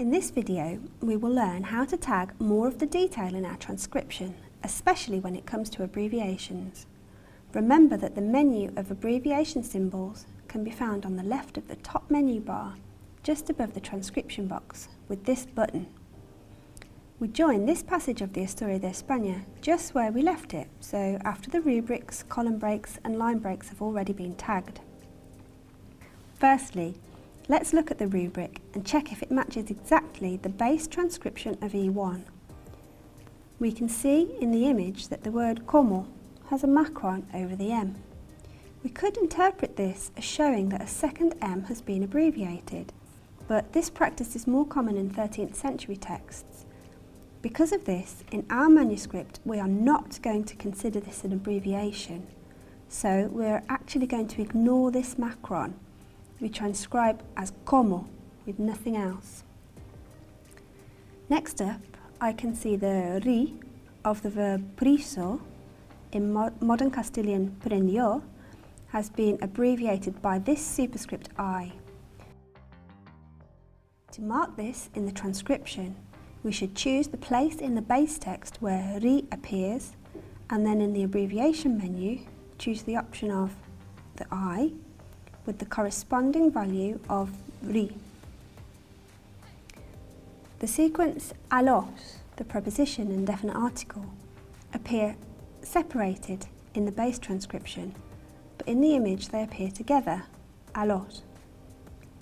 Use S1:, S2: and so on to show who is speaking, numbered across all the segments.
S1: In this video, we will learn how to tag more of the detail in our transcription, especially when it comes to abbreviations. Remember that the menu of abbreviation symbols can be found on the left of the top menu bar, just above the transcription box, with this button. We join this passage of the Estoria de España just where we left it, so after the rubrics, column breaks and line breaks have already been tagged. Firstly, let's look at the rubric and check if it matches exactly the base transcription of E1. We can see in the image that the word como has a macron over the M. We could interpret this as showing that a second M has been abbreviated, but this practice is more common in 13th century texts. Because of this, in our manuscript we are not going to consider this an abbreviation, so we're actually going to ignore this macron. We transcribe as como, with nothing else. Next up, I can see the ri of the verb priso, in modern Castilian prendió, has been abbreviated by this superscript I. To mark this in the transcription, we should choose the place in the base text where ri appears, and then in the abbreviation menu, choose the option of the I, with the corresponding value of ri. The sequence a los, the preposition and definite article, appear separated in the base transcription, but in the image they appear together, a los.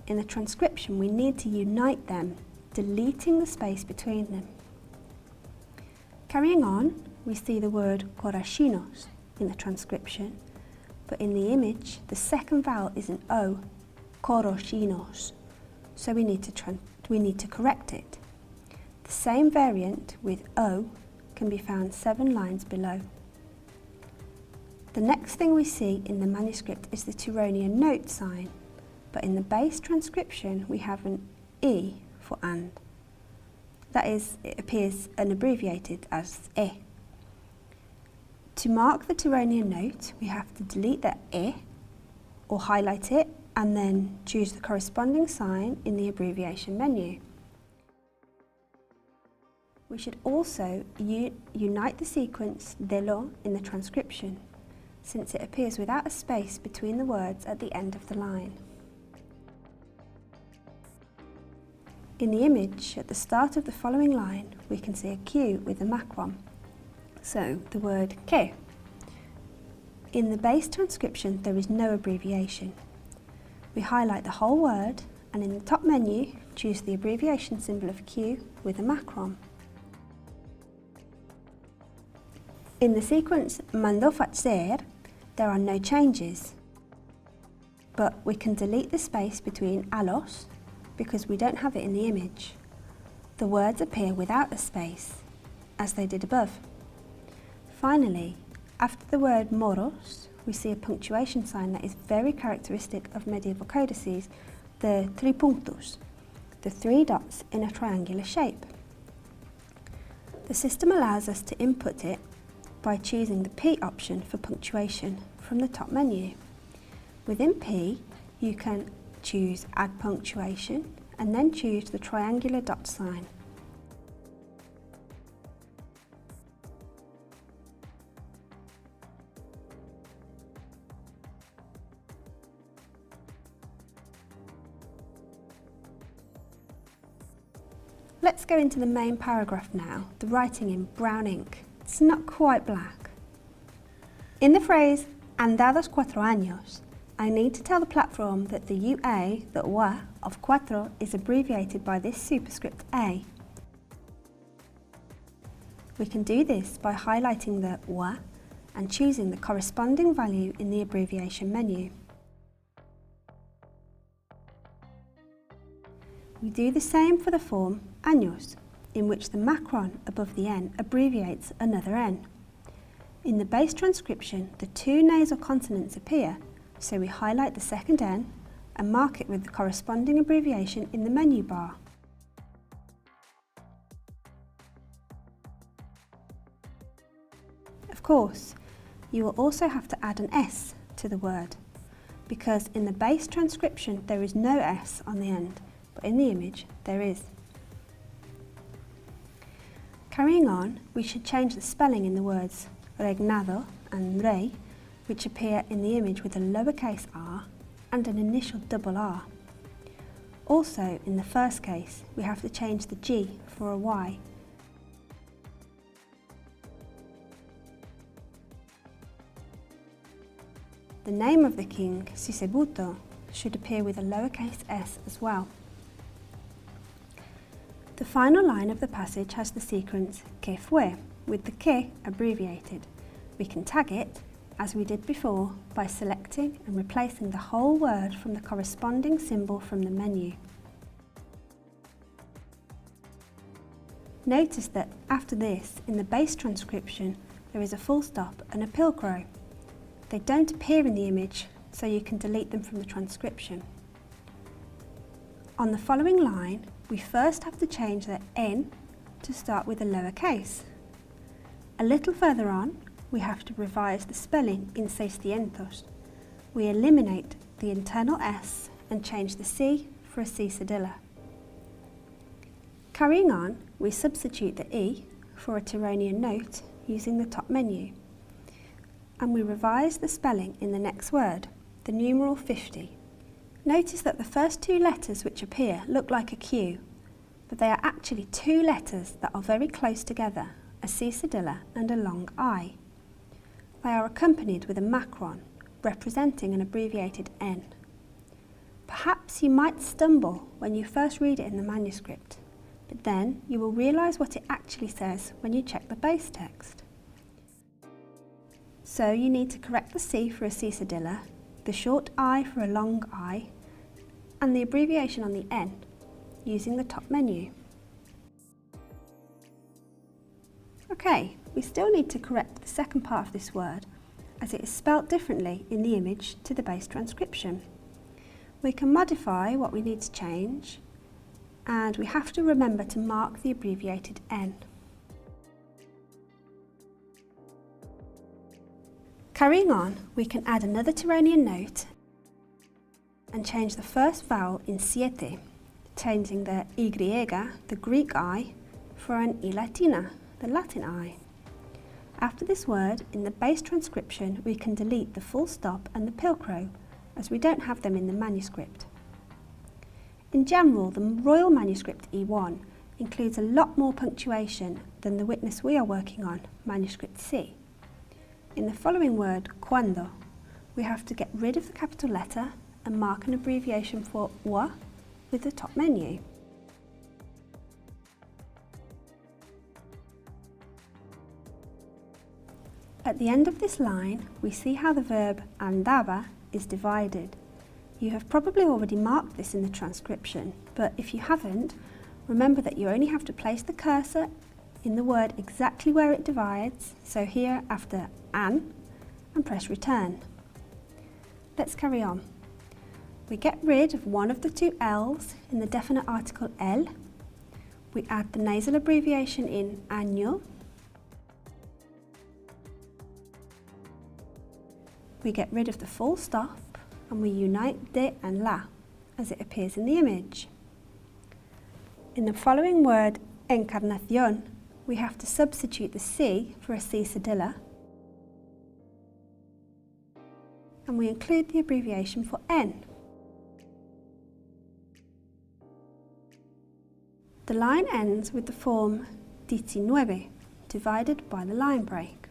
S1: In the transcription we need to unite them, deleting the space between them. Carrying on, we see the word corrachinos in the transcription, but in the image the second vowel is an O, corrochinos, so we need to correct it. The same variant with O can be found 7 lines below. The next thing we see in the manuscript is the Turonian note sign, but in the base transcription we have an E for and. That is, it appears unabbreviated as e. To mark the Turonian note, we have to delete the e or highlight it and then choose the corresponding sign in the abbreviation menu. We should also unite the sequence de lo in the transcription, since it appears without a space between the words at the end of the line. In the image, at the start of the following line, we can see a Q with a macron, so the word que. In the base transcription, there is no abbreviation. We highlight the whole word, and in the top menu, choose the abbreviation symbol of Q with a macron. In the sequence mandó fazer, there are no changes, but we can delete the space between a los because we don't have it in the image. The words appear without a space, as they did above. Finally, after the word moros, we see a punctuation sign that is very characteristic of medieval codices, the tripunctus, the 3 dots in a triangular shape. The system allows us to input it by choosing the P option for punctuation from the top menu. Within P, you can choose Add Punctuation and then choose the triangular dot sign. Let's go into the main paragraph now, the writing in brown ink. It's not quite black. In the phrase andados 4 años, I need to tell the platform that the UA, the UA of cuatro, is abbreviated by this superscript A. We can do this by highlighting the UA and choosing the corresponding value in the abbreviation menu. We do the same for the form años, in which the macron above the N abbreviates another N. In the base transcription, the 2 nasal consonants appear, so we highlight the second N and mark it with the corresponding abbreviation in the menu bar. Of course, you will also have to add an S to the word, because in the base transcription there is no S on the end, but in the image there is. Carrying on, we should change the spelling in the words regnado and rey, which appear in the image with a lowercase r and an initial double R. Also, in the first case, we have to change the G for a Y. The name of the king, Sisebuto, should appear with a lowercase s as well. The final line of the passage has the sequence que fue, with the que abbreviated. We can tag it, as we did before, by selecting and replacing the whole word from the corresponding symbol from the menu. Notice that after this, in the base transcription, there is a full stop and a pilcrow. They don't appear in the image, so you can delete them from the transcription. On the following line, we first have to change the N to start with a lowercase. A little further on, we have to revise the spelling in 600. We eliminate the internal S and change the C for a C cedilla. Carrying on, we substitute the E for a Tironian note using the top menu. And we revise the spelling in the next word, the numeral 50. Notice that the first two letters which appear look like a Q, but they are actually two letters that are very close together, a C cedilla and a long I. They are accompanied with a macron, representing an abbreviated N. Perhaps you might stumble when you first read it in the manuscript, but then you will realise what it actually says when you check the base text. So you need to correct the C for a C cedilla, the short I for a long I, and the abbreviation on the N, using the top menu. Okay, we still need to correct the second part of this word, as it is spelt differently in the image to the base transcription. We can modify what we need to change, and we have to remember to mark the abbreviated N. Carrying on, we can add another Tironian note and change the first vowel in siete, changing the Y, the Greek I, for an I latina, the Latin I. After this word, in the base transcription, we can delete the full stop and the pilcrow, as we don't have them in the manuscript. In general, the Royal Manuscript E1 includes a lot more punctuation than the witness we are working on, Manuscript C. In the following word, cuando, we have to get rid of the capital letter and mark an abbreviation for wa with the top menu. At the end of this line, we see how the verb andaba is divided. You have probably already marked this in the transcription, but if you haven't, remember that you only have to place the cursor in the word exactly where it divides, so here after an, and press return. Let's carry on. We get rid of one of the two L's in the definite article el. We add the nasal abbreviation in año. We get rid of the full stop and we unite de and la as it appears in the image. In the following word, encarnación, we have to substitute the C for a C cedilla, and we include the abbreviation for N. The line ends with the form 19, divided by the line break.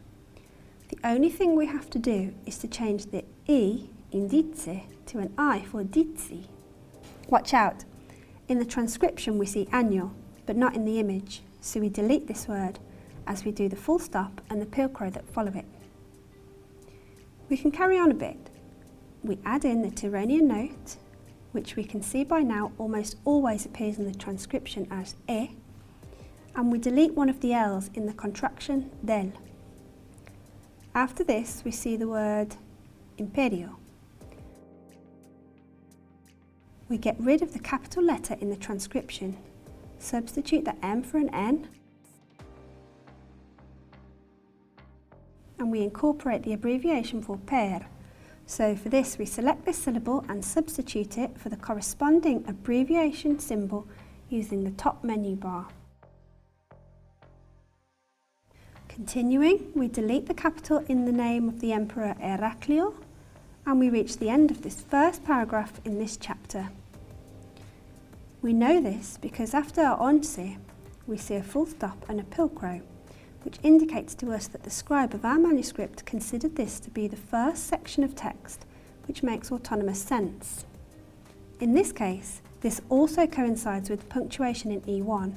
S1: The only thing we have to do is to change the I in dice to an I for dizi. Watch out! In the transcription we see año, but not in the image, so we delete this word as we do the full stop and the pilcrow that follow it. We can carry on a bit. We add in the Tironian note, which we can see by now almost always appears in the transcription as e, and we delete one of the L's in the contraction del. After this, we see the word imperio. We get rid of the capital letter in the transcription, substitute the M for an N, and we incorporate the abbreviation for per. So for this, we select this syllable and substitute it for the corresponding abbreviation symbol using the top menu bar. Continuing, we delete the capital in the name of the Emperor Heraclio, and we reach the end of this first paragraph in this chapter. We know this because after our once, we see a full stop and a pilcrow, which indicates to us that the scribe of our manuscript considered this to be the first section of text, which makes autonomous sense. In this case, this also coincides with punctuation in E1,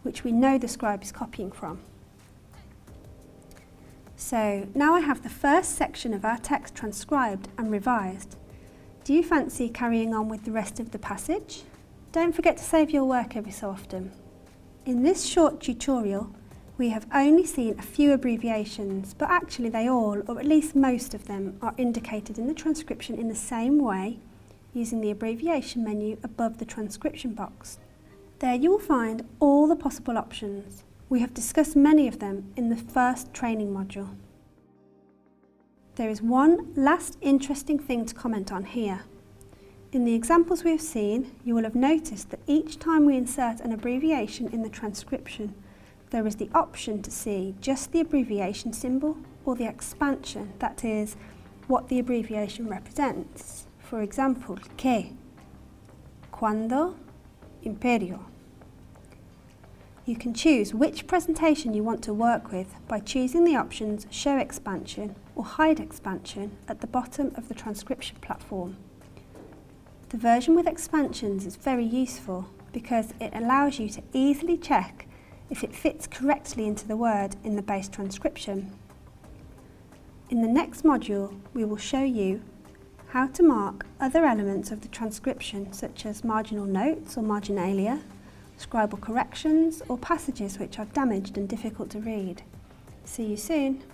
S1: which we know the scribe is copying from. So now I have the first section of our text transcribed and revised. Do you fancy carrying on with the rest of the passage? Don't forget to save your work every so often. In this short tutorial, we have only seen a few abbreviations, but actually they all, or at least most of them, are indicated in the transcription in the same way, using the abbreviation menu above the transcription box. There you will find all the possible options. We have discussed many of them in the first training module. There is one last interesting thing to comment on here. In the examples we have seen, you will have noticed that each time we insert an abbreviation in the transcription, there is the option to see just the abbreviation symbol or the expansion, that is, what the abbreviation represents. For example, que, cuando, imperio. You can choose which presentation you want to work with by choosing the options Show Expansion or Hide Expansion at the bottom of the transcription platform. The version with expansions is very useful because it allows you to easily check if it fits correctly into the word in the base transcription. In the next module, we will show you how to mark other elements of the transcription, such as marginal notes or marginalia, scribal corrections, or passages which are damaged and difficult to read. See you soon.